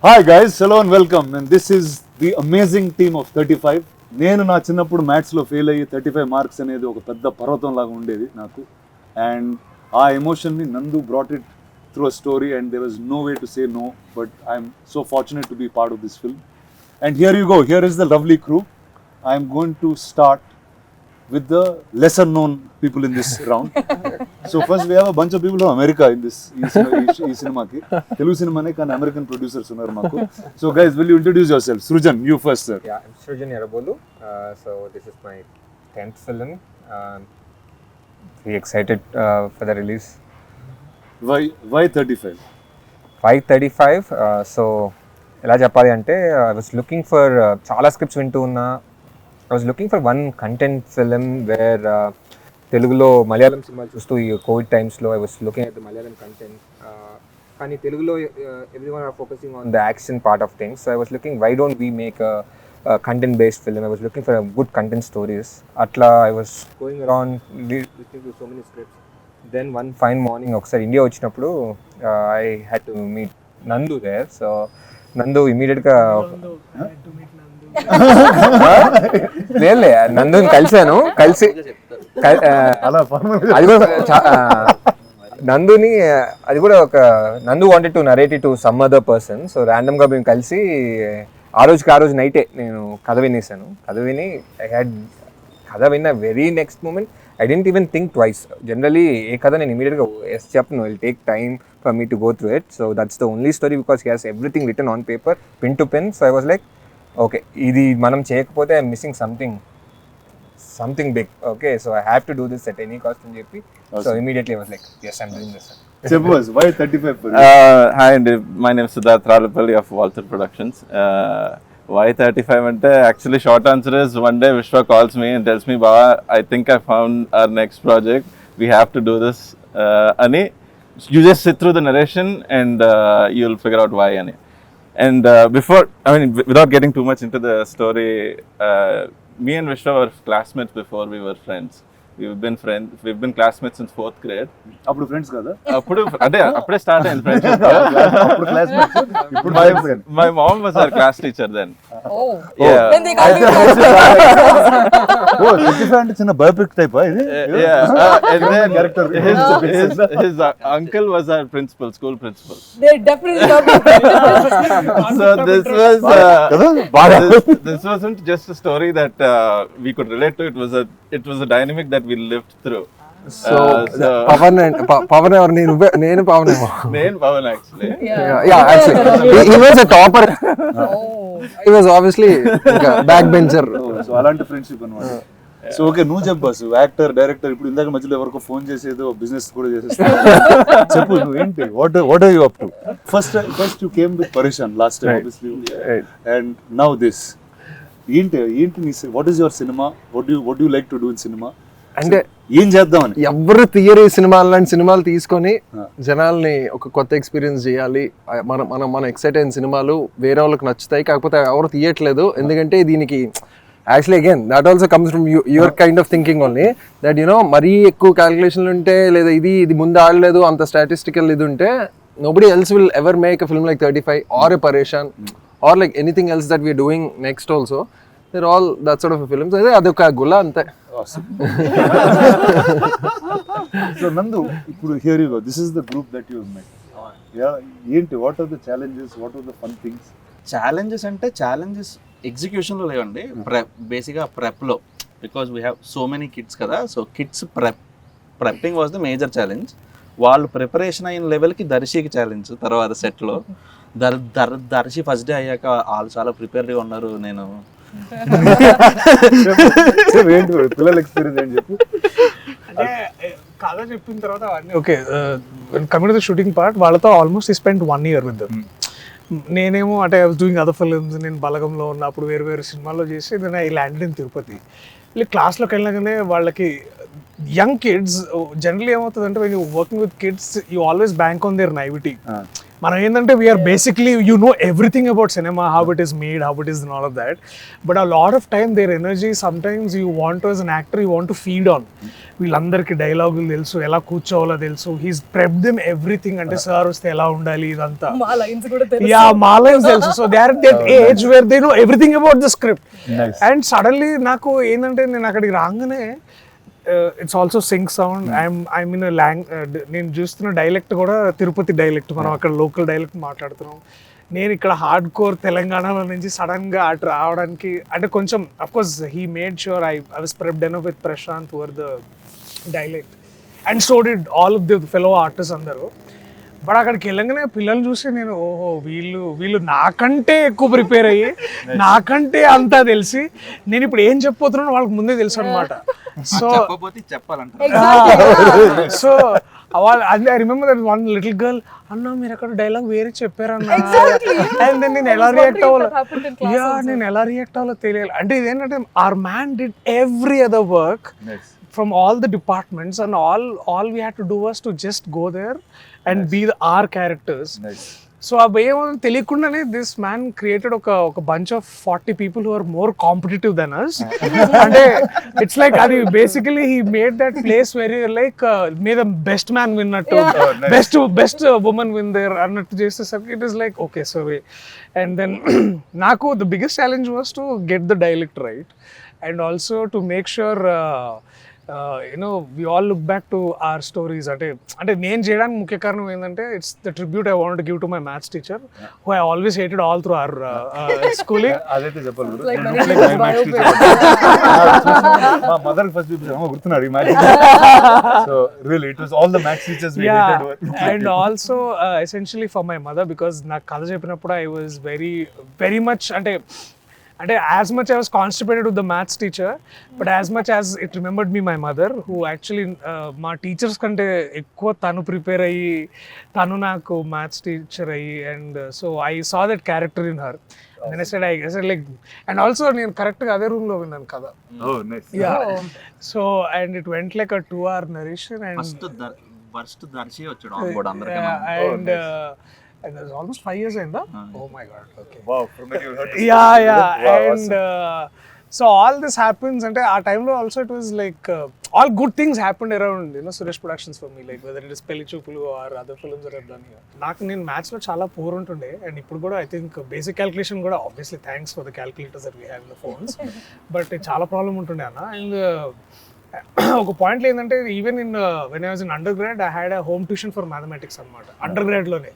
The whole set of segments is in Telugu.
Hi guys, hello and welcome. And this is the amazing team of 35. నేను నా చిన్నప్పుడు మ్యాథ్స్లో ఫెయిల్ అయ్యి 35 మార్క్స్ అనేది ఒక పెద్ద పర్వతం లాగా ఉండేది నాకు. అండ్ ఆ ఎమోషన్ని Nandu brought it through a story and there was no way to say no, but I'm so fortunate to be part of this film. And here you go, here is the lovely crew. I'm going to start with the lesser known people in this round. So first we have a bunch of people from America in this cinema ki Telugu cinema ne kan American producers unnaru maaku. So guys, will you introduce yourself? Srujan, you first sir. Yeah, I'm Srujan Yarabolu. So this is my 10th film. Very excited for the release. Why 35? Why 35? So ఎలా చెప్పాలి అంటే I was looking for చాలా scripts వింటూ ఉన్నా. I was looking for one content film where తెలుగులో మలయాళం సినిమాలు చూస్తూ ఈ కోవిడ్ టైమ్స్లో I was looking at the Malayalam content. కానీ తెలుగులో everyone are focusing on the action part of things. So I was looking, why don't we make a content based film? I was looking for a good content stories. Atla I was going around listening to so many scripts. Then one fine morning ఒకసారి ఇండియా వచ్చినప్పుడు I had to meet Nandu there. So Nandu immediately లేదులే నందుని కలిసి అది కూడా నందుని అది కూడా ఒక నందు wanted to narrate it to some other person. So ర్యాండమ్గా మేము కలిసి ఆ రోజు నైటే నేను కథ వినేసాను. కథ విని కథ విన్న very next moment I didn't even think twice. Generally ఏ కథ నేను ఇమీడియట్గా ఎస్ చెప్పను, will take time for me to go through it. So that's the only story because he has everything written on paper, pin to pin. So I was like, okay ఇది మనం చేయకపోతే I'm missing something big. Okay, so I have to do this at any cost అని చెప్పి so immediately I was like yes, I'm doing this. Why 35? Hi, and my name is Siddharth Ralapalli of Walter Productions. Why 35 ante actually short answer is one day Vishwa calls me and tells me, Baba, I think I found our next project, we have to do this ani. You just sit through the narration and you'll figure out why ani. And before, I mean, without getting too much into the story, me and Vishwa were classmates before we were friends. We've been classmates since 4th grade. అప్పుడు ఫ్రెండ్స్ కదా? అప్పుడే స్టార్ట్ అయింది ఫ్రెండ్షిప్. అప్పుడు క్లాస్మేట్స్, ఇప్పుడు My mom was our class teacher then. Oh. Yeah. Then they got ఓ 35 అంటే చిన్న బయోపిక్ టైప్ ఇది. And then Character. his uncle was our school principal. They definitely love it. So this wasn't just a story that we could relate to. It was a dynamic that we lived through. So Pavan ఎవరు? నేను పవన్ ఏమో. నేను Pavan actually. He was a topper. He was obviously back bencher. So అలాంటి ఫ్రెండ్షిప్ అన్నమాట. సో ఓకే, నువ్వు చెప్పు బాసు, యాక్టర్ డైరెక్టర్. ఇప్పుడు ఇందాక మధ్యలో ఎవరికో ఫోన్ చేసేదో బిజినెస్ కూడా చేసేస్తా. చెప్పు నువ్వు ఏంటి, what are you up to? First you came with Pareshan last time obviously, and now this. ఏంటి నీ, what is your cinema? What you like to do in cinema? అంటే ఏం చేద్దామని ఎవరు తీయరు ఈ సినిమాలు. లాంటి సినిమాలు తీసుకొని జనాల్ని ఒక కొత్త ఎక్స్పీరియన్స్ చేయాలి. మన ఎక్సైట్ అయిన సినిమాలు వేరే వాళ్ళకి నచ్చుతాయి, కాకపోతే ఎవరు తీయట్లేదు. ఎందుకంటే దీనికి actually again that also comes from your kind of thinking only, that you know మరీ ఎక్కువ క్యాలిక్యులేషన్లు ఉంటే, లేదా ఇది ముందు ఆడలేదు అంత స్టాటిస్టికల్ ఇది ఉంటే, nobody else will ever make a film like 35 or a Pareshan or like anything else that we are doing next also. They're all that sort of a film. So adoka gulla ante. So Nandu, ఇప్పుడు here you go. This is the group that you have met. ఏంటి, what are the challenges, what are the fun things? Challenges అంటే ఛాలెంజెస్ ఎగ్జిక్యూషన్లో లేవండి, బేసిక్గా ప్రెప్లో. Because we have so many kids కదా, so kids prepping was the major challenge. వాళ్ళు ప్రిపరేషన్ అయిన లెవెల్కి దర్శికి ఛాలెంజ్. తర్వాత సెట్లో దర్శి ఫస్ట్ డే అయ్యాక వాళ్ళు చాలా ప్రిపేర్డ్గా ఉన్నారు. నేను పిల్లల ఎక్స్పీరియన్స్ ఏంటి చెప్పు. కథ చెప్పిన తర్వాత okay, coming to the shooting part, వాళ్ళతో almost spend 1 year with them. నేనేమో అంటే I was doing other films. నేను బలగంలో ఉన్నప్పుడు వేరు సినిమాల్లో చేసి నేను ఐ ల్యాండెడ్ ఇన్ తిరుపతి. క్లాస్లోకి వెళ్ళగానే వాళ్ళకి యంగ్ కిడ్స్ జనరల్లీ ఏమవుతుందంటే, when you working with kids you always bank on their naivety. మనం ఏంటంటే we are basically you know everything about cinema, how it is made, how it is and all of that. But a lot of time there energy sometimes you want as an actor you want to feed on. వీళ్ళందరికీ డైలాగులు తెలుసు, ఎలా కూర్చోవాలో తెలుసు, హీస్ ప్రెప్ దెమ్ ఎవ్రీథింగ్. అంటే సార్ వస్తే ఎలా ఉండాలి ఇదంతా, మా లైన్స్ కూడా తెలుసు. యా మా లైన్స్ తెలుసు. So they are that age where they know everything about the script. And suddenly నాకు ఏంటంటే నేను అక్కడికి రాగానే it's also sync sound. I'm in నేను చూస్తున్న డైలెక్ట్ కూడా తిరుపతి డైలెక్ట్, మనం అక్కడ లోకల్ డైలెక్ట్ మాట్లాడుతున్నాం. నేను ఇక్కడ హార్డ్ కోర్ తెలంగాణలో నుంచి సడన్గా అటు రావడానికి అంటే కొంచెం of course he made sure I was prepped enough with Prashanth over the dialect and so did all of the fellow artist అందరూ. బట్ అక్కడికి వెళ్ళగానే పిల్లలు చూసి నేను ఓహో వీళ్ళు నాకంటే ఎక్కువ ప్రిపేర్ అయ్యి నాకంటే అంతా తెలిసి నేను ఇప్పుడు ఏం చెప్పబోతున్నానో వాళ్ళకి ముందే తెలుసు అనమాట. సో సో వాళ్ళు I remember that one little girl, అన్న మీరు అక్కడ డైలాగ్ వేరే చెప్పారన్న, అండ్ దెన్ నేను ఎలా రియాక్ట్ అవ్వాలో తెలియాలి. అంటే ఇదేంటంటే our man did every other work from all the departments, and all we had to do was to just go there and be our characters. So అవి ఏమో తెలియకుండానే దిస్ మ్యాన్ క్రియేటెడ్ ఒక bunch of 40 people who are more competitive than us. అంటే ఇట్స్ లైక్ అది basically he made that place very like may the best man విన్నట్టు, బెస్ట్ ఉమెన్ విన్ దేర్ అన్నట్టు చేసేసరికి it is like okay so and then నాకు the biggest challenge was to get the dialect right and also to make sure we all look back to our stories. అంటే నేను చేయడానికి ముఖ్య కారణం ఏంటంటే it's the tribute I want to give to my maths teacher who I always hated all through our schooling. అదైతే చెప్పాలి మా మదర్ ఫస్ట్ గుర్తున్నారు ఈ maths. So really it was all the maths teachers we hated. And also essentially for my mother because నాకు కథ చెప్పినప్పుడు ఐ వాజ్ వెరీ మచ్ అంటే as much I was constipated with the maths teacher, but as much as it remembered me my mother, who actually మా టీచర్స్ కంటే ఎక్కువ తను ప్రిపేర్ అయ్యి తను నాకు మ్యాథ్స్ టీచర్ అయ్యి, and so I saw that character in her. And I said like, and also నేను కరెక్ట్గా అదే రూమ్ లో విన్నాను కదా. So and it went like a 2-hour narration and Darshi వచ్చాడు ఆన్ బోర్డ్ అందరికీ. And it was almost 5 years in that. Oh my god. Okay. Wow, from when you heard this. Yeah. Wow, and so all this happens and our time lo also it was like all good things happened around Suresh Productions for me, like whether it is Pelli Choopulu or other films that I've done here. Naaku nen maths lo chaala poor untunde, and ippudu kuda I think basic calculation kuda obviously thanks for the calculators that we have in the phones, but chaala problem untunde anna. And ఒక పాయింట్లో ఏంటంటే even in when I was in under grad I had a home tuition for mathematics అనమాట అండర్ గ్రాడ్ లోనే.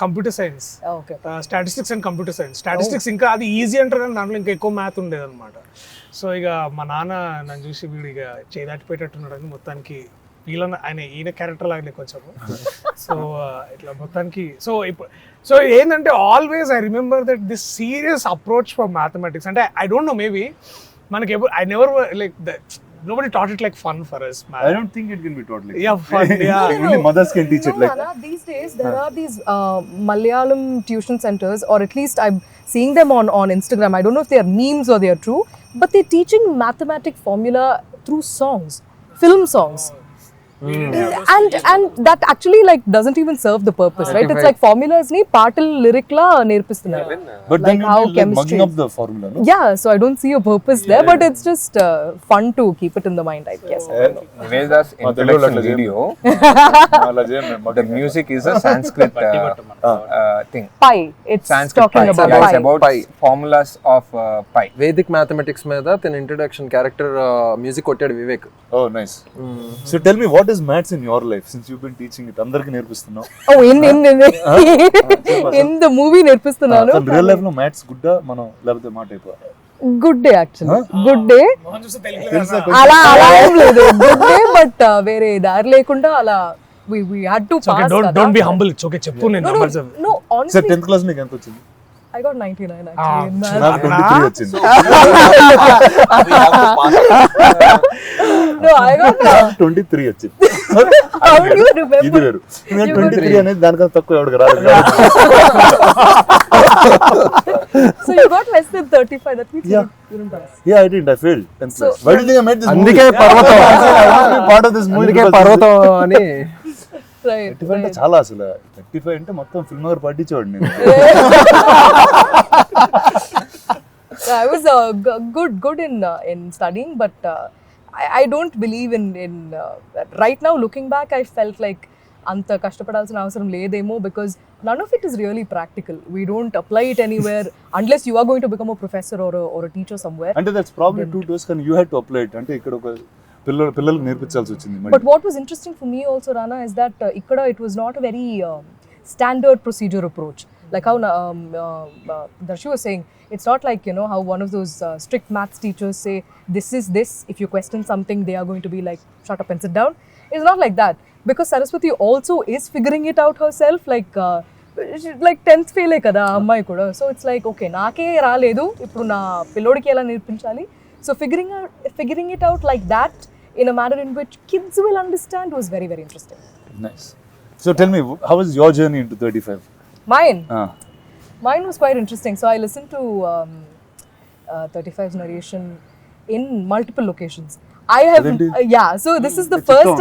Computer science, statistics and computer science. Statistics ఇంకా అది ఈజీ అంటారు కానీ దాంట్లో ఇంకా ఎక్కువ మ్యాథ్ ఉండేది అనమాట. సో ఇక మా నాన్న నన్ను చూసి వీడు ఇక చేదాటిపోయేటట్టున్నాడు అని మొత్తానికి ఈయన క్యారెక్టర్ లాగానే కొంచెము. సో ఇట్లా మొత్తానికి సో ఏంటంటే always I remember that this serious approach for mathematics. అంటే ఐ డోంట్ నో, మేబీ మనకి I never like nobody taught it like fun for us. I don't think it can be taught like fun. Only mothers can teach it like Nana, these days there are these Malayalam tuition centers, or at least I'm seeing them on Instagram. I don't know if they are memes or they are true, but they're teaching mathematic formula through songs, film songs. And that actually like doesn't even serve the purpose, right? It's like formulas ni paatal lyric la nerpistunnaru, but like how chemistry mugging up the formula, no? Yeah, so I don't see a purpose there, but it's just fun to keep it in the mind, I guess. Niveda's introduction video, the music is a Sanskrit thing. Pi, it's Sanskrit talking pi. about Yeah, pi. it's about formulas of pi. Vedic mathematics మీద తన ఇంట్రడక్షన్ క్యారెక్టర్ మ్యూజిక్ కొట్టాడు Vivek. Oh nice. So tell me, what is maths in your life since you've been teaching it? Andarki nerpistunnao. Oh, in the movie nerpistunnanu. So real life lo maths gudda mano labate maa type Good day actually. Good day. అలా ఏం లేదు. Good day, but వేరే దారి లేకుండా అలా we had to pass. Okay, don't be humble. It's okay, చెప్పు నేను numbers. No, Sir, honestly 10th class నీకు ఎంత వచ్చింది? I got 99 actually in maths. నాకు 23 వచ్చింది. No, I got 23 వచ్చింది. How do you remember? ఇది వేరు. నేను 23 అనేది దానికన్నా తక్కువ ఎవరికి రాలేదు. So you got less than 35. That means you didn't pass. Yeah, I didn't. I failed 10th class. Why do you think I made this movie? అందుకే పర్వతం part of this movie. అందుకే పర్వతం అని. Right. 35 అంటే చాలా అసలు 35 అంటే మొత్తం ఫిల్మ్ నగర్ పట్టించేవాడు నేను. I was good in studying, but I don't believe in right now looking back, I felt like anta kashtapadalsina avasaram ledemo, because none of it is really practical. We don't apply it anywhere unless you are going to become a professor or a teacher somewhere. అంటే that's probably 2 years కానీ you had to apply it. అంటే ఇక్కడ ఒక పిల్లలకు నేర్పించాల్సి వచ్చింది. But what was interesting for me also, Rana, is that ikkada it was not a very standard procedure approach. Like how Darshi was saying, it's not like, you know, how one of those strict maths teachers say, this is this, if you question something, they are going to be like, shut up and sit down. It's not like that. Because Saraswati also is figuring it out herself, like 10th fail kada ammai kuda. So it's like, okay, naake raaledu, ippudu na pillodiki ela nirpinchali. So figuring it out like that in a manner in which kids will understand was very, very interesting. Nice. So tell me, how was your journey into 35? Mine was quite interesting. So I listened to 35's narration in multiple locations. I have so this is the first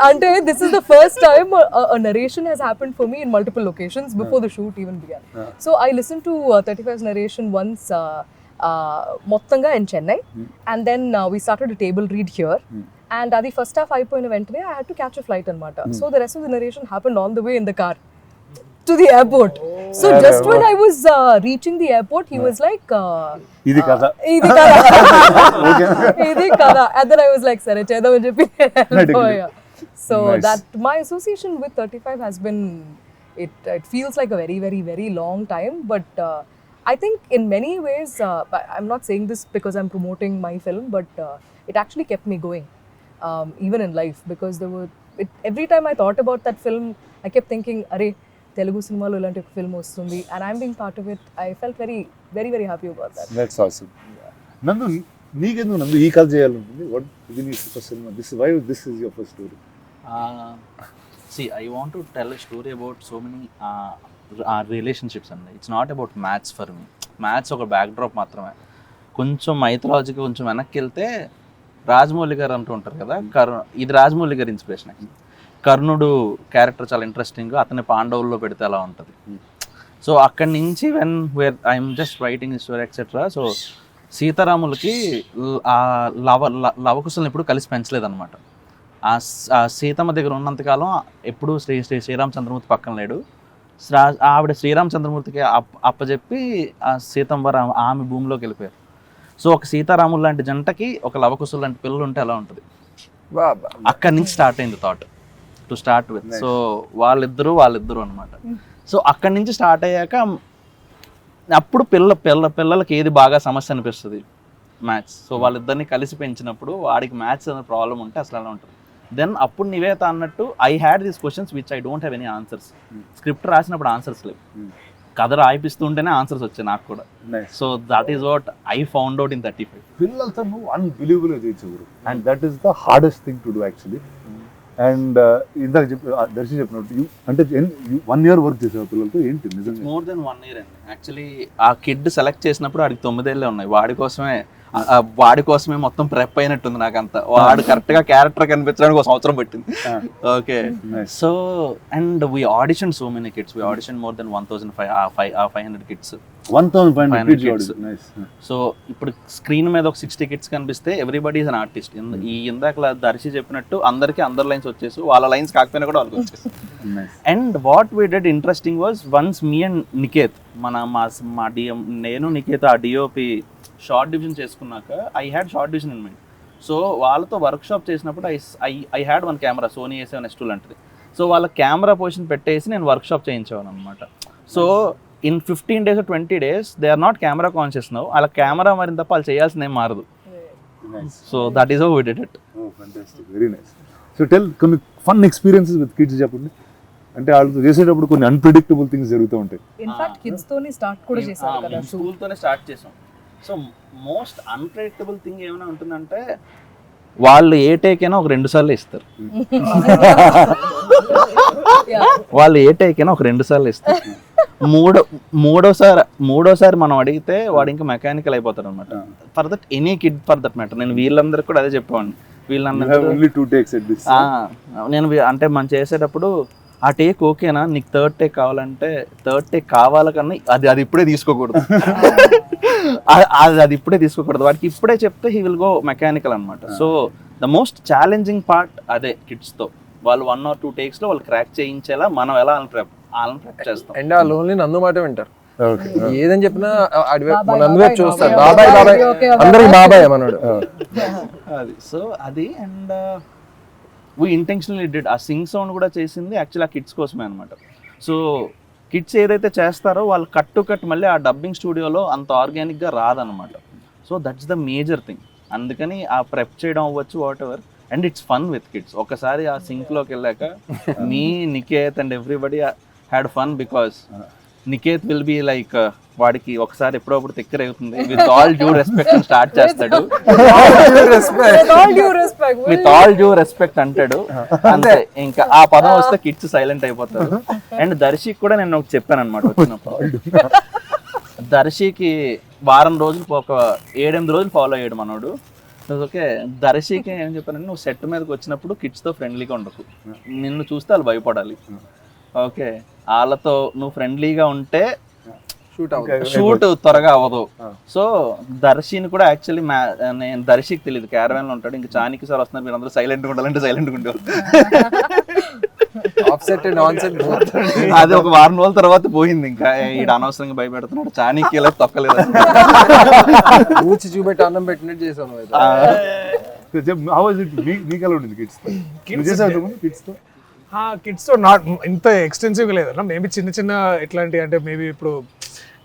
ante this is the first time a narration has happened for me in multiple locations before the shoot even began. So I listened to 35's narration once mottanga in Chennai, and then we started a table read here. And adi first half అయిపోయిన వెంటనే I had to catch a flight anamata. So the rest of the narration happened on the way in the car to the airport. So just when I was reaching the airport, he was like, ఇది కదా. And then I was like, sare chedam ani cheppi వెళ్ళిపోయా. So that my association with 35 has been, it feels like a very, very, very long time, but I think in many ways, I'm not saying this because I'm promoting my film, but it actually kept me going, even in life, because every time I thought about that film, I kept thinking, Arey, Telugu cinema lo ilanti oka film vastundi, and I'm being part of it. I felt very, very, very happy about that. That's awesome. Nandu, నీకెందుకు నందు ఈ కథ చేయాలనుకుంది? What ఇది నీ first cinema? This is your first story. See, I want to tell a story about so many relationships, and it's not about maths for me. Maths ఒక బ్యాక్డ్రాప్ మాత్రమే. కొంచెం మైథలాజీకి కొంచెం వెనక్కి వెళ్తే రాజమౌళి గారు అంటూ ఉంటారు కదా, ఇది రాజమౌళి గారి ఇన్స్పిరేషన్. కర్ణుడు క్యారెక్టర్ చాలా ఇంట్రెస్టింగ్, అతని పాండవుల్లో పెడితే అలా ఉంటుంది. సో అక్కడి నుంచి where I'm just writing story etcetera. So సీతారాములకి ఆ లవకుశలను ఎప్పుడు కలిసి పెంచలేదన్నమాట. ఆ సీతమ్మ దగ్గర ఉన్నంతకాలం ఎప్పుడూ శ్రీరామచంద్రమూర్తి పక్కన లేడు. ఆవిడ శ్రీరామచంద్రమూర్తికి అప్పచెప్పి ఆ సీతమ్మ ఆమె భూమిలోకి వెళ్ళిపోయారు. సో ఒక సీతారాములు లాంటి జంటకి ఒక లవకుశులు లాంటి పిల్లలు ఉంటే ఎలా ఉంటుంది. అక్కడి నుంచి స్టార్ట్ అయింది thought to start with. So వాళ్ళిద్దరూ అనమాట. సో అక్కడి నుంచి స్టార్ట్ అయ్యాక అప్పుడు పిల్లలకి ఏది బాగా సమస్య అనిపిస్తుంది, మ్యాథ్స్. సో వాళ్ళిద్దరిని కలిసి పెంచినప్పుడు వాడికి మ్యాథ్స్ అనే ప్రాబ్లం ఉంటే అసలు అలా ఉంటుంది. దెన్ అప్పుడు నివేత అన్నట్టు I had these questions which I don't have any answers. Script రాసినప్పుడు ఆన్సర్స్ లేవు, కథ రాయిపిస్తుంటేనే ఆన్సర్స్ వచ్చాయి నాకు కూడా. So that is what I found out in 35. పిల్లలతో నువ్వు అన్బిలీవబుల్గా చేయొచ్చు, and that is the hardest thing to do actually. And ఇందాక దర్శి చెప్పినట్టు అంటే 1 year వర్క్ చేసావు పిల్లలతో, ఏంటి నిజంగా? మోర్ దెన్ 1 year అండి. యాక్చువల్లీ ఆ కిడ్ సెలెక్ట్ చేసినప్పుడు వాడికి 9 ఏళ్ళే ఉన్నాయి. వాడి కోసమే మొత్తం ప్రెప్ అయినట్టుంది నాకంతా. వాడు కరెక్ట్గా క్యారెక్టర్ కనిపించడానికి 1 సంవత్సరం పట్టింది. Okay, so and we audition so many kids. We audition more than 1,500 kids. 1,500 kids. So ఇప్పుడు స్క్రీన్ మీద ఒక 60 కిడ్స్ కనిపిస్తే ఎవ్రీబడి ఈజ్ అన్ ఆర్టిస్ట్. ఇందాక దర్శి చెప్పినట్టు అందరికీ అందరు లైన్స్ వచ్చేసి వాళ్ళ లైన్స్ కాకపోయినా కూడా వాళ్ళకి వచ్చేసి. And what we did interesting was once me and Niketh, మా డిఎం, నేను నికేత్ ఆ డిఓపి షార్ట్ డివిజన్ చేసుకున్నాక I had shot division in mind. So వాళ్ళతో వర్క్షాప్ చేసినప్పుడు I had 1 camera, Sony A7S2 లాంటిది. సో వాళ్ళ కెమెరా పొజిషన్ పెట్టేసి నేను వర్క్షాప్ చేయించేవాను అనమాట. So in 15 days or 20 days they are not camera conscious now. వాళ్ళ కెమెరా మరి తప్ప వాళ్ళు చేయాల్సింది ఏం మారదు. So that is how we did it. Fantastic, very nice. So tell కొన్ని ఫన్ ఎక్స్పీరియన్సెస్ విత్ కిడ్స్ చెప్పండి. అంటే వాళ్ళతో చేసేటప్పుడు కొన్ని అన్ప్రెడిక్టబుల్ థింగ్స్ జరుగుతూ ఉంటాయి. ఇన్ఫాక్ట్ కిడ్స్ తోనే స్టార్ట్ కూడా చేశారు కదా, స్కూల్తోనే స్టార్ట్ చేసాం. సో మోస్ట్ అన్ప్రెడిక్టబుల్ థింగ్ ఏమైనా ఉంటుందంటే వాళ్ళు ఏ టేక్ అయినా ఒక 2 సార్లు ఇస్తారు. వాళ్ళు ఏ టేక్ అయినా ఒక 2 సార్లు ఇస్తారు. మూడోసారి మనం అడిగితే వాడు ఇంకా మెకానికల్ అయిపోతాడు అనమాట. For that any kid for that matter. నేను వీళ్ళందరికీ కూడా అదే చెప్పేవాడిని. వీళ్ళందరూ ఓన్లీ 2 takes at this. నేను అంటే మనం చేసేటప్పుడు ఆ టేక్ ఓకేనా, నీకు థర్డ్ టేక్ కావాలంటే థర్డ్ టేక్ కావాల కన్నా అది ఇప్పుడే తీసుకోకూడదు. అది ఇప్పుడే తీసుకోకూడదు, వాడికి ఇప్పుడే చెప్తే హీ విల్ గో మెకానికల్ అనమాట. So the most challenging part అదే కిడ్స్తో. వాళ్ళు 1 or 2 takesలో వాళ్ళు క్రాక్ చేయించేలా మనం ఎలా వాళ్ళని ప్రెప్ చేస్తాం. అండ్ ఆ లోన్లీ నందు మాట వింటారు. Okay. ఏదని చెప్పినా బాబాయ్, అందరూ చూస్తారు, బాబాయ్, బాబాయ్ బాబాయ్, ఓకే, అందరికి బాబాయ్ మనోడు. అది సో అది. అండ్ వీ ఇంటెన్షనల్లీ డిడ్ ఆ సింగ్ సౌండ్ కూడా చేసింది యాక్చువల్లీ ఆ కిడ్స్ కోసమే అనమాట. సో కిడ్స్ ఏదైతే చేస్తారో వాళ్ళు కట్ టు కట్ మళ్ళీ ఆ డబ్బింగ్ స్టూడియోలో అంత ఆర్గానిక్గా రాదనమాట. So that's the major thing. అందుకని ఆ ప్రెప్ చేయడం అవ్వచ్చు, whatever. And it's fun with kids. ఒకసారి ఆ సింక్లోకి వెళ్ళాక మీ Niket and everybody had fun because Niket will be like వాడికి ఒకసారి ఎప్పుడప్పుడు తిక్కరేగుతుంది. With all due respect start చేస్తాడు, విత్ ఆల్ డ్యూ రెస్పెక్ట్ అంటాడు అంతే. ఇంకా ఆ పదం వస్తే కిడ్స్ సైలెంట్ అయిపోతారు. అండ్ దర్శికి కూడా నేను ఒకటి చెప్పాను అనమాట వచ్చినప్పుడు. దర్శికి వారం రోజులు ఒక 7-8 రోజులు ఫాలో అయ్యాడు మనోడు. ఓకే, దర్శికి ఏం చెప్పానంటే నువ్వు సెట్ మీదకి వచ్చినప్పుడు కిడ్స్తో ఫ్రెండ్లీగా ఉండకు, నిన్ను చూస్తే వాళ్ళు భయపడాలి. ఓకే, వాళ్ళతో నువ్వు ఫ్రెండ్లీగా ఉంటే షూట్ త్వరగా అవ్వదు. సో దర్శిని కూడా యాక్చువల్లీ నేను దర్శికి తెలియదు, క్యారవాన్ లో ఉంటాడు. ఇంకా చానికి సార్ వస్తున్నారు, మీరు అందరూ సైలెంట్గా ఉండాలంటే సైలెంట్గా ఉండేవాళ్ళు. అది ఒక వారం రోజుల తర్వాత పోయింది. ఇంకా ఈడ అనవసరంగా భయపెడుతున్నాడు, చానికి ఇలా తొక్కలేదు. ఊచి చూపెట్టి అన్నం పెట్టినట్టు చేసాను. How was it? మీకు ఎలా ఉండింది కిడ్స్తో? కిడ్స్తో నాట్ ఇంత ఎక్స్టెన్సివ్గా లేదన్న. మేబీ చిన్న చిన్న ఎట్లాంటి అంటే మేబీ ఇప్పుడు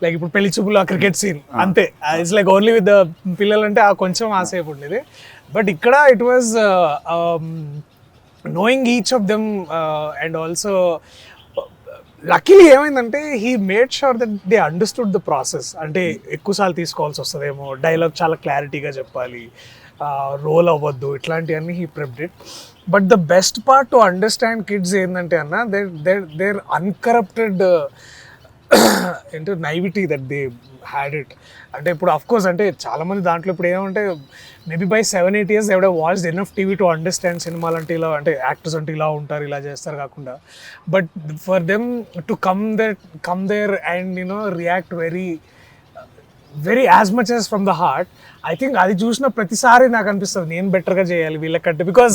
లైక్ ఇప్పుడు పెళ్లి చూపులు ఆ క్రికెట్ సీన్ అంతే. It's like only with the పిల్లలంటే ఆ కొంచెం ఆసేపు ఉండేది. బట్ ఇక్కడ it was knowing each of them and also luckily ఏమైందంటే he made sure that they understood the process. అంటే ఎక్కువసార్లు తీసుకోవాల్సి వస్తుందేమో, డైలాగ్ చాలా క్లారిటీగా చెప్పాలి, రోల్ అవ్వద్దు, ఇట్లాంటివన్నీ he prepped it. But the best part to understand kids ఏంటంటే అన్న దేర్ అన్కరప్టెడ్ ఏంటో నైవిటీ దట్ దే హ్యాడ్ ఇట్. అంటే ఇప్పుడు అఫ్కోర్స్ అంటే చాలామంది దాంట్లో ఇప్పుడు ఏమంటే మేబీ బై 7-8 years ఎవడో watched enough TV to understand సినిమాలు అంటే ఇలా, అంటే యాక్టర్స్ అంటే ఇలా ఉంటారు, ఇలా చేస్తారు కాకుండా. But for them to come there and you know react very as much as from the heart. I think అది చూసిన ప్రతిసారి నాకు అనిపిస్తుంది నేను బెటర్గా చేయాలి వీళ్ళకంటే. Because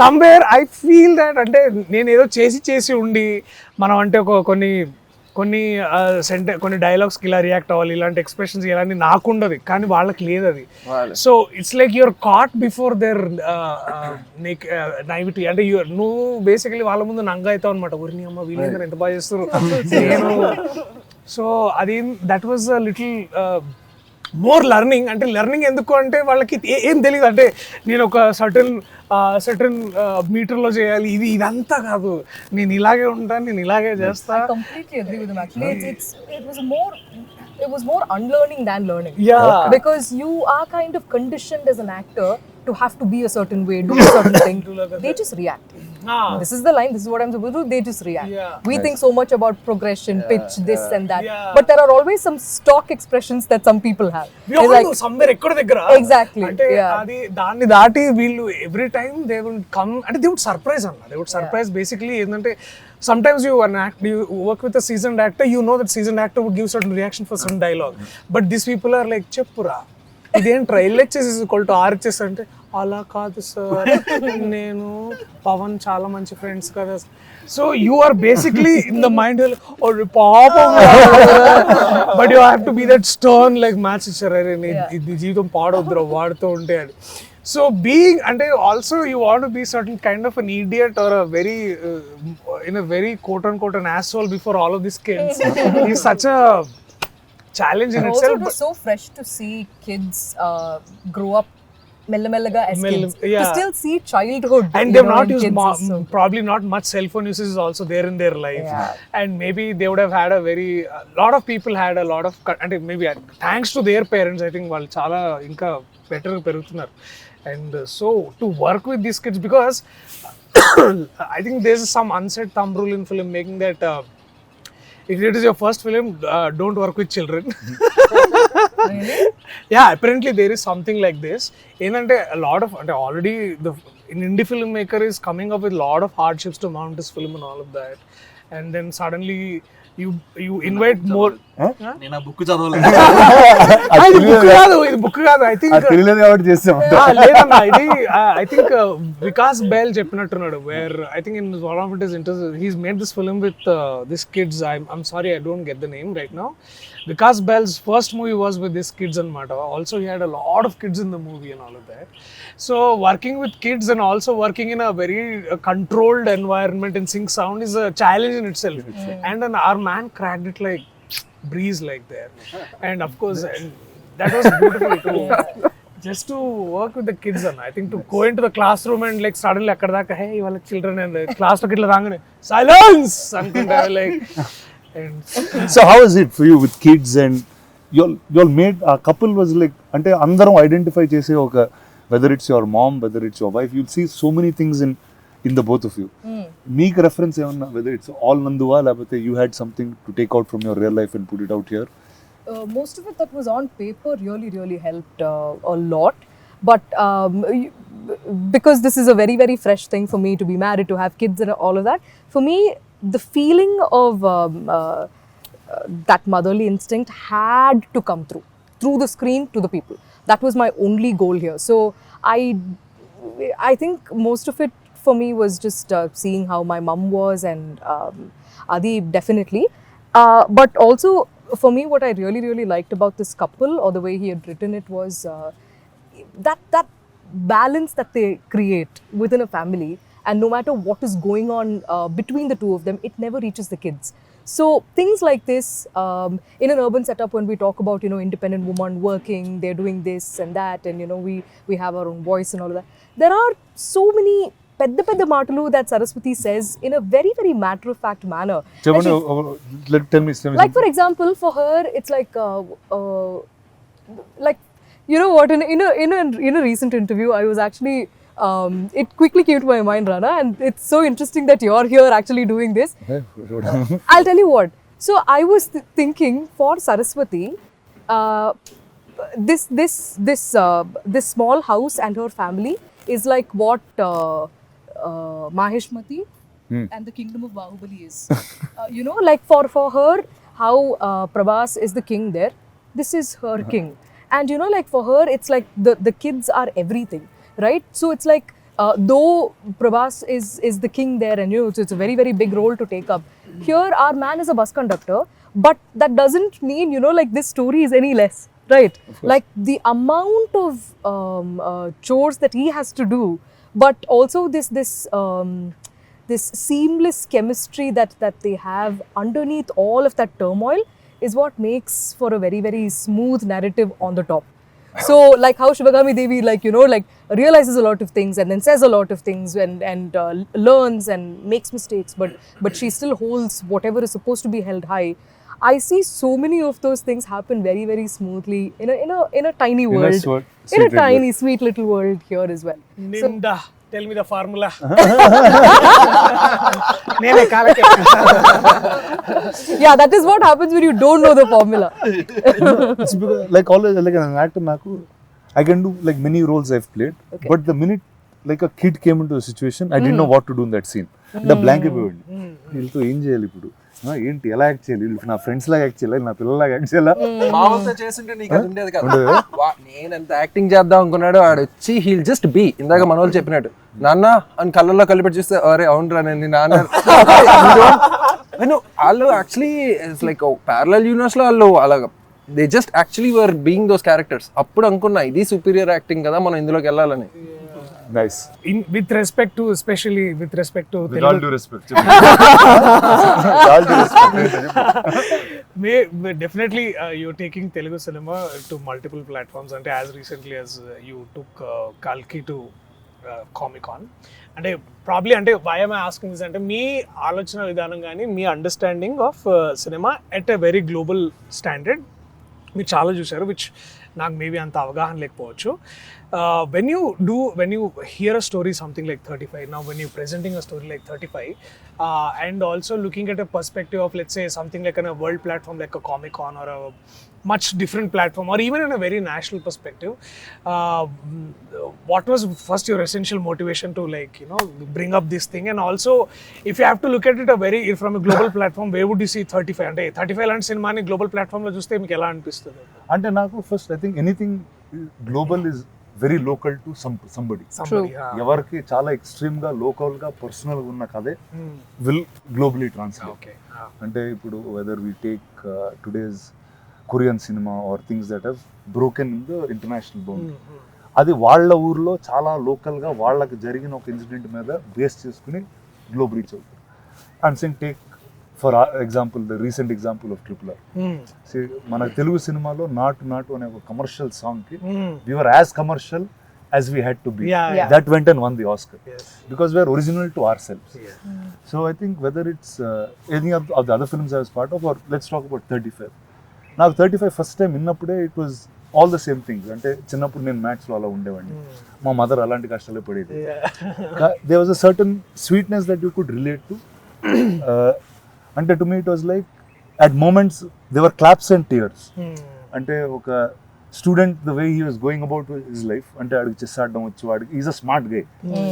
somewhere I feel that అంటే నేను ఏదో చేసి ఉండి మనం అంటే కొన్ని డైలాగ్స్కి ఇలా రియాక్ట్ అవ్వాలి, ఇలాంటి ఎక్స్ప్రెషన్స్ ఇలాంటి నాకు ఉండదు, కానీ వాళ్ళకి లేదు అది. So it's like your caught before their naivety. అంటే నువ్వు బేసికలీ వాళ్ళ ముందు నంగా అవుతావు అనమాట. ఊరిని అమ్మ వీళ్ళందరూ ఎంత బాగా చేస్తారు నేను. సో అది that was a little more learning. అంటే లెర్నింగ్ ఎందుకు అంటే వాళ్ళకి ఏం తెలియదు. అంటే నేను ఒక సర్టన్ మీటర్లో చేయాలి, ఇదంతా కాదు, నేను ఇలాగే ఉంటాను, నేను ఇలాగే చేస్తా. I completely agree with him. Actually, it was more unlearning than learning. Yeah. Because you are kind of conditioned as an actor to have to be a certain way, do a certain thing. They just react. This is the line, this is what I'm supposed to do. They just react. We think so much about progression, pitch, this and that. But there are always some stock expressions that some people have. We all know somewhere ఎక్కడ దగ్గర. Exactly. అంటే అది దాన్ని దాటి వీళ్ళు every time they would come, అంటే దే వుడ్ సర్ప్రైజ్ అన్న. దే వుడ్ సర్ప్రైజ్ బేసిక్లీ ఏంటంటే sometimes you work with a seasoned actor, you know that seasoned actor would give certain reaction for some dialogue. But these people are like, చెప్పురా ఇదేంట్రా LHS is equal to RHS అంటే అలా కాదు సార్, నేను పవన్ చాలా మంచి ఫ్రెండ్స్ కదా. So you are basically in the mind పాపం, but you have to be that stern like match ఇచ్చారు, అరే నీ జీవితం పాడొద్దురా వాడుతూ ఉంటే అని. So being అంటే also you want to be certain kind of an idiot or a very in a very quote unquote an asshole before all of these kids is such a challenge in itself. Also, it was so fresh to see kids grow up mellaga as kids, to still see childhood, and they've not used probably not much cell phone usage is also there in their life. And maybe they would have had a lot of people had a lot of, and maybe thanks to their parents I think వాళ్ళు చాలా ఇంకా better పెరుగుతున్నారు. And so to work with these kids, because I think there's some unsaid thumb rule in filmmaking that if it is your first film, don't work with children. Yeah, apparently there is something like this. ఏంటంటే a lot of అంటే already the indie filmmaker is coming up with a lot of hardships to mount this film and all of that, and then suddenly you invite more. నేను ఆ బుక్ చదవలేదు. ఇది బుక్ కాదు, ఐ థింక్ తెలియలేదు కాబట్టి చేస్తాం. లేదన్నా, ఇది ఐ థింక్ వికాస్ బెల్ చెప్పినట్టున్నాడు, where I think in one of it is interviews he's made this film with this kids. I'm sorry I don't get the name right now. Vikas Bell's first movie was with these kids and Mata. Also, he had a lot of kids in the movie and all of that. So, working with kids and also working in a very controlled environment and sync sound is a challenge in itself. And then our man cracked it like breeze like there. And of course, and that was beautiful too. Just to work with the kids, and I think to go into the classroom and like suddenly akkada daka, hey, ivala children and class lo kitla rangane silence anukunta like. And So how is it for you with kids and you'll made a couple was like ante andaram identify chese oka, whether it's your mom, whether it's your wife, you'll see so many things in the both of you. Meek reference evanna, whether it's all nanduva labate you had something to take out from your real life and put it out here. Most of it that was on paper really helped a lot, but because this is a very fresh thing for me to be married, to have kids and all of that, for me the feeling of that motherly instinct had to come through the screen to the people. That was my only goal here. So I think most of it for me was just seeing how my mum was, and Adi definitely, but also for me what I really liked about this couple, or the way he had written it, was that balance that they create within a family. And no matter what is going on between the two of them, it never reaches the kids. So things like this, in an urban setup, when we talk about, independent woman working, they're doing this and that, and we have our own voice and all of that. There are so many pedda maatalu that Saraswati says in a very matter of fact manner. Tell me Like for example, for her, it's like you know what? In a recent interview, I was actually. It quickly came to my mind, Rana, and it's so interesting that you're here actually doing this. I'll tell you what. So I was thinking, for Saraswati, this small house and her family is like what Maheshmati and the kingdom of Bahubali is. Like for her, how Prabhas is the king there. This is her king, and like for her, it's like the kids are everything. Right? So it's like, though Prabhas is the king there, and it's a very big role to take up. Here, our man is a bus conductor, but that doesn't mean, like this story is any less, right? Like the amount of chores that he has to do, but also this seamless chemistry that they have underneath all of that turmoil is what makes for a very smooth narrative on the top. So like how Shivagami Devi realizes a lot of things and then says a lot of things and learns and makes mistakes, but she still holds whatever is supposed to be held high. I see so many of those things happen very smoothly in a tiny world, in a tiny sweet little world here as well. Ninda, tell me the formula. Yeah, that is what happens when you don't know the formula. It's because, like always, like an actor, I can do like many roles I've played, but the minute like a kid came into a situation, I didn't know what to do in that scene. The blank అయిపోయింది. వీళ్ళతో ఏం చేయాలి ఇప్పుడు, ఏంటి ఎలా యాక్ట్ చేయాలి, వీళ్ళు నా ఫ్రెండ్స్ లాగా యాక్ట్ చేయాలి, నా పిల్లలాగా యాక్ట్ చేయాలా, మామూలుగా చేస్తుంటే నీకు అది ఉండేది కదా. నేను ఎంత యాక్టింగ్ చేద్దాం అనుకున్నాడు, ఆడు వచ్చి హీల్ జస్ట్ బీ, ఇందాక మన వాళ్ళు చెప్పినట్టు నాన్న అని కళ్ళల్లో కలిపెట్టి చూస్తే అరే అవునరా నేను నాన్న. వాళ్ళు actually it's like parallel universe లో వాళ్ళు అలాగా they just actually were being those characters. అప్పుడు అనుకున్నా ఇది సుపీరియర్ యాక్టింగ్ కదా, మనం ఇందులోకి వెళ్ళాలని. Nice. With respect to With all due respect. Definitely you're taking Telugu cinema to multiple platforms, and as recently as you took Kalki to Comic-Con. అంటే ప్రాబ్లీ అంటే why am I asking this అంటే మీ ఆలోచన విధానం కానీ మీ understanding of cinema at a very global standard మీరు చాలా చూసారు, విచ్ నాకు మేబీ అంత అవగాహన లేకపోవచ్చు. when you hear a story something like 35, now when you're presenting a story like 35, and also looking at a perspective of, let's say, something like a world platform like a Comic-Con or a much different platform, or even in a very national perspective, what was first your essential motivation to, like, you know, bring up this thing? And also, if you have to look at it from a global platform, where would you see 35? అంటే 35 లాంటి సినిమాని గ్లోబల్ ప్లాట్ఫామ్లో చూస్తే మీకు ఎలా అనిపిస్తుంది? అంటే నాకు first I think anything global is very local to somebody. ఎవరికి చాలా ఎక్స్ట్రీమ్ గా లోకల్ గా పర్సనల్ గా ఉన్న కథే విల్ గ్లోబలీ ట్రాన్స్లేట్. అంటే ఇప్పుడు whether we take today's Korean cinema or things that have broken in the international boundary, అది వాళ్ళ ఊర్లో చాలా లోకల్ గా వాళ్ళకి జరిగిన ఒక ఇన్సిడెంట్ మీద బేస్ చేసుకుని గ్లోబ్ రీచ్ అవుతుంది. And Singh take for example the recent example of RRR. మన తెలుగు సినిమాలో నాటు నాటు అనే ఒక కమర్షియల్ సాంగ్ కి we were as commercial as we had to be. That went and won the Oscar because we are original to ourselves. So I think whether it's any of the other films I was part of, or let's talk about 35. నాకు 35 ఫస్ట్ టైం విన్నప్పుడే it was all the same things. అంటే చిన్నప్పుడు నేను మ్యాథ్స్లో అలా ఉండేవాడిని, మా మదర్ అలాంటి కష్టాలే పడేది. They was a certain sweetness that you could relate to. అంటే to me it was like at moments they were claps and tears. అంటే ఒక student the way he was going about his life, అంటే ఆడికి చెస్ ఆడడం వచ్చు, వాడికి ఈజ్ అ స్మార్ట్ గై,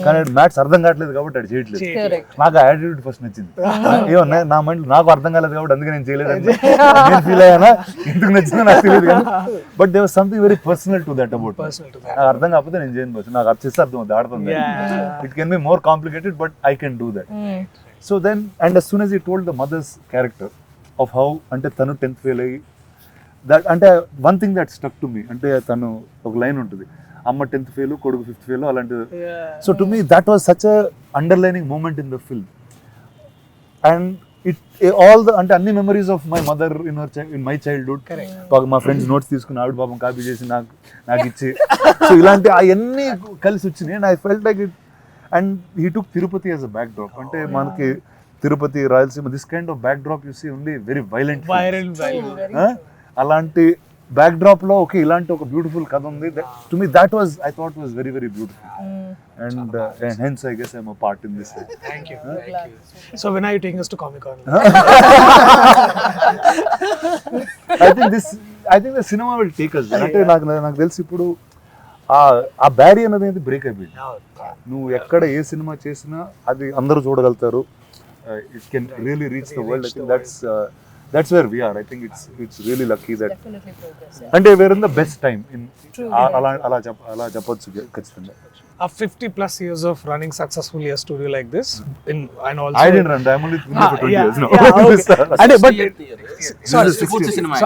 కానీ మ్యాథ్స్ అర్థం కావట్లేదు కాబట్టి అది చేయట్లేదు. నాకు ఆ యాటిట్యూడ్ ఫస్ట్ నచ్చింది. ఏమో నా మైండ్ నాకు అర్థం కాలేదు కాబట్టి అందుకే నేను చేయలేదు నేను ఫీల్ అయ్యానా, ఎందుకు నచ్చిందో నాకు తెలియదు కానీ, but they was something very personal to that about. నాకు అర్థం కాకపోతే నేను చేయను, నాకు చెస్ అర్థం అవుతుంది, ఆడుతుంది. It can be more complicated but I can do that. So then and as soon as he told the mother's character of how అంటే తను 10th ఫెయిల్ అయ్యి దట్, అంటే one thing that stuck to me, అంటే తను ఒక లైన్ ఉంటుంది, అమ్మ 10th ఫెయిల్ కొడుకు 5th ఫెయిల్ అలాంటిది. So to me that was such a underlining moment in the film. And it all the అంటే అన్ని memories of my mother in my childhood. మా ఫ్రెండ్స్ నోట్స్ తీసుకుని ఆవిడ పాపం కాపీ చేసి నాకు ఇచ్చి, సో ఇలాంటి అవన్నీ కలిసి వచ్చినాయి. And I felt like it. And he took Tirupati as a backdrop. అంటే మనకి Tirupati, Rayalaseema, this kind of backdrop you see only very violent. అలాంటి బ్యాక్ డ్రాప్ లో ఓకే ఇలాంటి ఒక బ్యూటిఫుల్ కథ ఉంది. To me that was I thought was very very beautiful. And hence I guess I am a part in this. Thank you. So when are you taking us to Comic-Con? I think the cinema will take us. అంటే నాకు తెలిసి ఇప్పుడు ఆ బ్యారియర్ అనేది బ్రేక్ అయిపోయింది. నువ్వు ఎక్కడ ఏ సినిమా చేసినా అది అందరూ చూడగలుగుతారు. It can really reach the world. I think that's where we are. I think it's really lucky that Definitely progress. అంటే we're in the best time in అలా చెప్పొచ్చు ఖచ్చితంగా. 50 plus years of running successfully a studio like this, and also I didn't run. I'm only for 20 years now. And but Sorry, 60th cinema.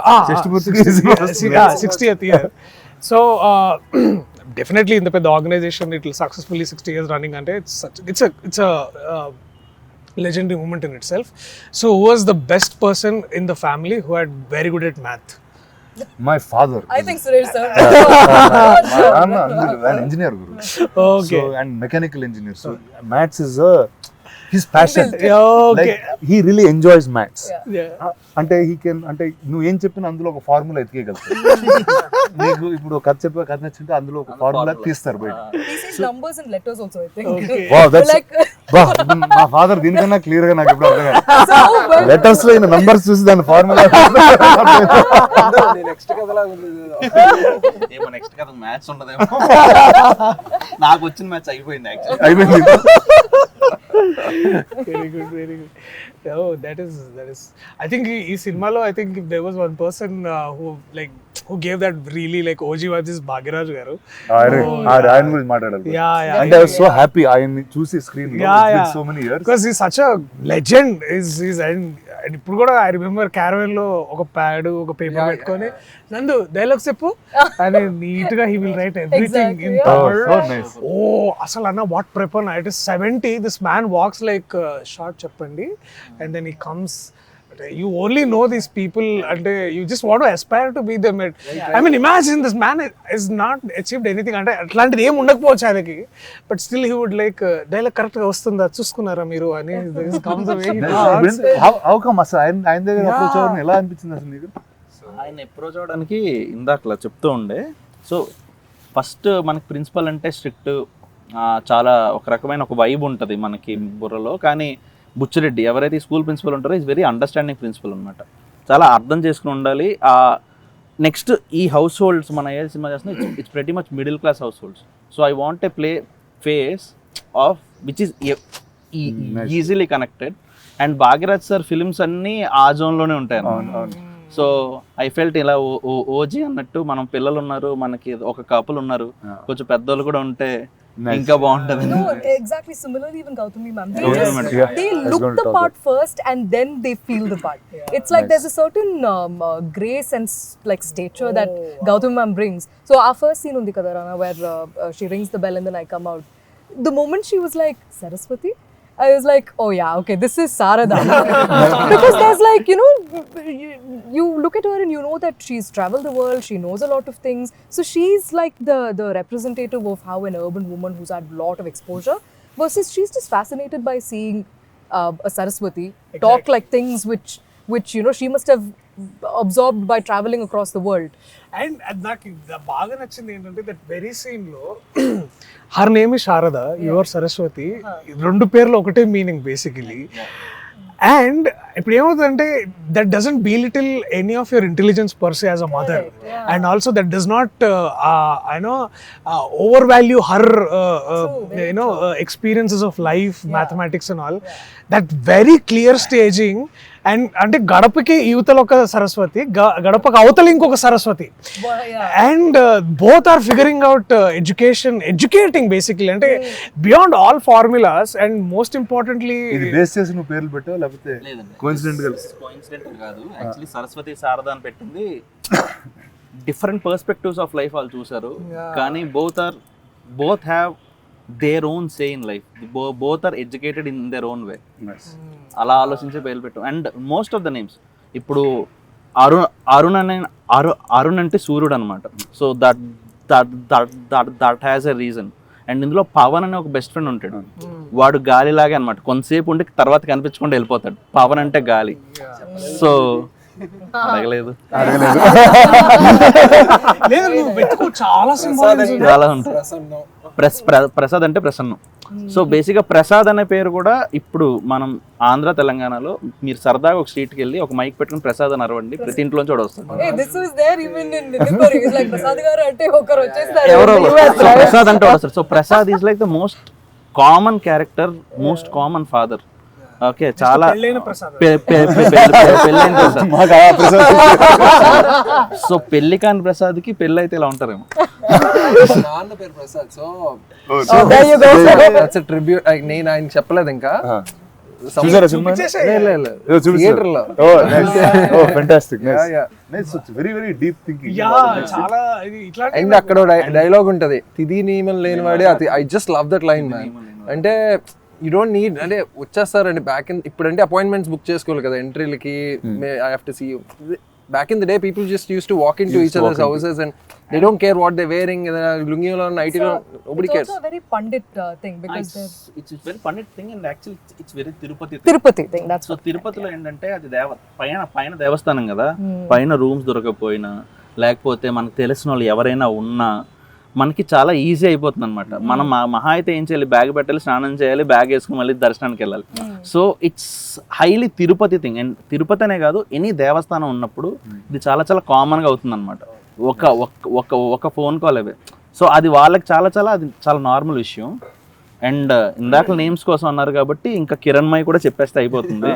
60th year. So definitely in the organization it will successfully 60 years running, and it's a legendary moment in itself. So who was the best person in the family who had very good at math? My father. I think Suresh sir. My an engineer guru. Okay. So, and mechanical engineer. So maths is his passion. Okay. Like he really enjoys maths. Yeah. అంటే he can, అంటే నువ్వు ఏం చెప్పినా అందులో ఒక ఫార్ములా ఎత్తికేయగలుగుతావు. నీకు ఇప్పుడు ఒక కథ చెప్పే కథ నచ్చింటే అందులో ఒక ఫార్ములా తీస్తారు బయట. He sees numbers and letters also, I think. Okay. Wow, that's Like మా ఫాదర్ దీనికన్నా క్లియర్ గా నాకు ఎప్పుడు అర్థం కాదు. so well. లెటర్స్ లో ఈయన నంబర్స్ చూసి దాని ఫార్ములా నెక్స్ట్ కథలా ఏమో నెక్స్ట్ కదా మ్యాచ్ ఉండదేమో. నాకు వచ్చిన మ్యాచ్ అయిపోయింది యాక్చువల్లీ. అయిపోయింది. Very good, very good. Oh, that is. I think ఈ సినిమాలో I think if there was one person who gave that really like OG vibes is Bhagyaraju గారు. ఆయన గురించి మాట్లాడాలి. Yeah. అంటే ఐ వాస్ సో హ్యాపీ ఆయన్ని చూసి స్క్రీన్ లో. It's been so many years. Because he's such a legend. He's and ఇప్పుడు కూడా ఐ రిమెంబర్ క్యారవెన్ లో ఒక ప్యాడ్ ఒక పేపర్ పెట్టుకొని నందు డైలాగ్ చెప్పు అని నీట్ గా he will write everything in Tamil. So nice. ఓ అసలు అన్న what proper it is 70. This man walks like short చెప్పండి and then he comes. You only know these people and you just want to aspire to be them. I mean, imagine this man is not achieved anything అంటే అట్లాంటిది ఏం ఉండకపోవచ్చు ఆయనకి, but still he would like dialogue correct గా వస్తుందా చూసుకున్నారా మీరు అని. How come అసలు ఆయన దగ్గర అప్రోచ్ అవ్వడం ఎలా అనిపించింది అసలు నీకు? ఆయన అప్రోచ్ అవ్వడానికి ఇందాకలా చెప్తూ ఉండే. సో ఫస్ట్ మనకి ప్రిన్సిపల్ అంటే స్ట్రిక్ట్, చాలా ఒక రకమైన ఒక వైబ్ ఉంటుంది మనకి బుర్రలో. కానీ బుచ్చిరెడ్డి ఎవరైతే స్కూల్ ప్రిన్సిపల్ ఉంటారో ఈజ్ వెరీ అండర్స్టాండింగ్ ప్రిన్సిపల్ అనమాట. చాలా అర్థం చేసుకుని ఉండాలి. నెక్స్ట్ ఈ హౌస్ హోల్డ్స్ మన ఏ సినిమా చేస్తున్నా it's very much middle class house holds. So I want a play face of which is easily connected. And Bhagyaraj sir films అన్నీ ఆ జోన్లోనే ఉంటాయి. సో ఐ ఫెల్ట్ ఇలా ఓజీ అన్నట్టు మనం పిల్లలు ఉన్నారు, మనకి ఒక కపుల్ ఉన్నారు, కొంచెం పెద్దోళ్ళు కూడా ఉంటే ఇంకా బాగుంటది. No, exactly. Similarly, even Gautami ma'am, they look the part first and then they feel the part. It's like there's a certain grace and like stature that Gautami ma'am brings. So our first scene undi kada Rana, where she rings the bell and then I come out. The moment she was like Saraswati, I was like, oh yeah, okay, this is Sarada. Because there's like, you know, you look at her and you know that she's traveled the world, she knows a lot of things. So she's like the representative of how an urban woman who's had a lot of exposure, versus she's just fascinated by seeing a Saraswati talk like things which, you know, she must have absorbed by traveling across the world. And అది నాకు బాగా నచ్చింది ఏంటంటే దట్ వెరీ సీన్ లో her name is Sharada, your Saraswati, రెండు పేర్లు ఒకటే మీనింగ్ బేసికలీ. అండ్ ఇప్పుడు ఏమవుతుందంటే that doesn't belittle any of your intelligence per se as a mother, and also that does not over value her experiences of life, mathematics and all. That very clear staging. And అంటే గడపకి యువతలో ఒక సరస్వతి, గడపకి అవతల ఇంకొక Saraswati, and both are figuring out educating basically, అంటే beyond all formulas. And most importantly ఇది బేస్ చేసి నువ్వు పేర్లు పెట్టావు లేకపోతే కోఇన్సిడెంట్ కాదు, యాక్చువల్లీ సరస్వతి శారద అని పెట్టింది డిఫరెంట్ పర్స్పెక్టివ్స్ ఆఫ్ లైఫ్ వాళ్ళు చూసారు. కానీ both have their own say in life. Both are educated in their own way. అలా ఆలోచించే పేర్లు పెట్టాం. And most of the names ఇప్పుడు అరుణ్ అంటే సూర్యుడు అనమాట. So that has a reason. And ఇందులో పవన్ అనే ఒక బెస్ట్ ఫ్రెండ్ ఉంటాడు, వాడు గాలిలాగే అనమాట, కొంతసేపు ఉండి తర్వాత కనిపించకుండా వెళ్ళిపోతాడు. పవన్ అంటే గాలి. సో అడగలేదు చాలా ఉంటాయి. ప్రసాద్ అంటే ప్రసన్నం. సో బేసిక్గా ప్రసాద్ అనే పేరు కూడా ఇప్పుడు మనం ఆంధ్ర తెలంగాణలో మీరు సరదాగా ఒక స్ట్రీట్కి వెళ్ళి ఒక మైక్ పెట్టుకుని ప్రసాద్ అని అరవండి, ప్రతి ఇంట్లో కూడా వస్తుంది. ఎవరో ప్రసాద్ అంటే వస్తారు. So Prasad is like the most common character, most common father. Okay, చాలా పెళ్ళైన ప్రసాద్. సో పెళ్లి కాని ప్రసాద్ కి పెళ్ళి అయితే ఇలా ఉంటారేమో. నాన్న పేరు ప్రసాద్. So tribute. నేను ఆయన చెప్పలేదు ఇంకా చూసారా సినిమా థియేటర్ లో. Very very deep thinking. And అక్కడ డైలాగ్ ఉంటది, తిది నియమం లేనివాడే అతి. I just love that line man. అంటే యూ డోంట్ నీడ్, అంటే వచ్చేస్తారండి బ్యాక్ ఇన్, ఇప్పుడంటే అపాయింట్మెంట్స్ బుక్ చేసుకోవాలి కదా ఎంట్రీలకి. I have to see you. Back in the day, people just used to walk into each other's houses and they don't care what they're wearing. Lungi or nighty, nobody cares. It's also a very Pandit thing because it's very Pandit thing, and actually it's very Tirupati thing. That's so తిరుపతిలో ఏంటంటే అది పైన దేవస్థానం కదా, పైన రూమ్స్ దొరకకపోయినా లేకపోతే మనకు తెలిసిన వాళ్ళు ఎవరైనా ఉన్నా మనకి చాలా ఈజీ అయిపోతుంది అనమాట. మనం మహా అయితే ఏం చేయాలి, బ్యాగ్ పెట్టాలి, స్నానం చేయాలి, బ్యాగ్ వేసుకుని మళ్ళీ దర్శనానికి వెళ్ళాలి. So it's highly Tirupati thing. And Tirupati అనే కాదు, ఎనీ దేవస్థానం ఉన్నప్పుడు ఇది చాలా చాలా కామన్గా అవుతుంది అనమాట. ఒక ఫోన్ కాల్ అవే. సో అది వాళ్ళకి అది చాలా నార్మల్ విషయం. అండ్ ఇందాక నేమ్స్ కోసం అన్నారు కాబట్టి ఇంకా కిరణ్మయి కూడా చెప్పేస్తే అయిపోతుంది.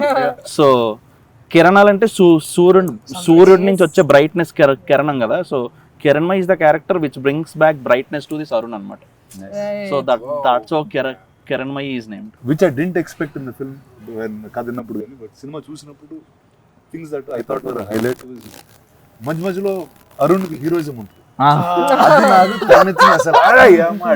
సో కిరణాలంటే సూర్యుడి నుంచి వచ్చే బ్రైట్నెస్ కిరణం కదా. So Kiranma is the character which brings back brightness to this Arun anamata. So that's how Kiranma is named. Which I didn't expect in the film when kadinappudu gaani, but cinema chusinappudu things that I thought were a highlight was majlo Arun ki heroism untundi. అది నాకు కనిపించింది అసలు.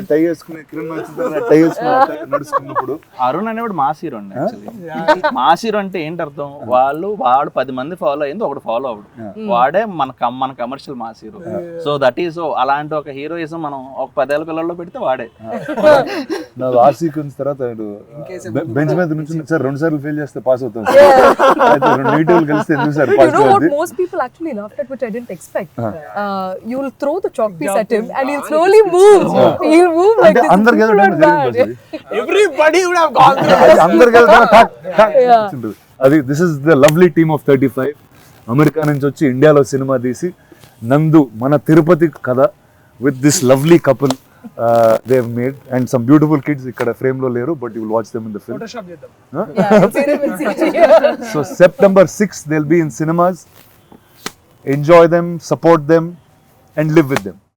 టై వేసుకుని కిరణ్ వచ్చింది, టై వేసుకుని నడుచుకున్నప్పుడు అరుణ్ అనేవాడు మాస్ హీరో అండి. యాక్చువల్లీ మాస్ హీరో అంటే ఏంటి అర్థం, వాడు 10 మంది ఫాలో అయింది, ఒకడు ఫాలో అవడు, వాడే మన commercial mass hero. So that is అలాంటి ఒక హీరోయిజం మనం ఒక 10 ఏళ్ల పిల్లల్లో పెడితే వాడే. నాకు ఆ సీక్వెన్స్ తర్వాత బెంచ్ మీద నుంచి సార్ 2 సార్లు ఫెయిల్ చేస్తే పాస్ అవుతాం, 2 నెగిటివ్లు కలిస్తే ఎందుకు సార్ పాస్ అవుతుంది. Most people actually laughed at, which I didn't expect. You'll throw the chalk piece at him and he'll slowly move. He'll move like this. అందరికి Everybody would have gone through. అందరికి అది this is the lovely team of 35. America నుంచి వచ్చి ఇండియాలో సినిమా తీసి నందు మన తిరుపతి కథ with this lovely couple they have made and some beautiful kids ఇక్కడ ఫ్రేమ్ లో లేరు but you will watch them in the film. Photoshop చేద్దాం. So September 6th they'll be in cinemas. Enjoy them, support them and live with them.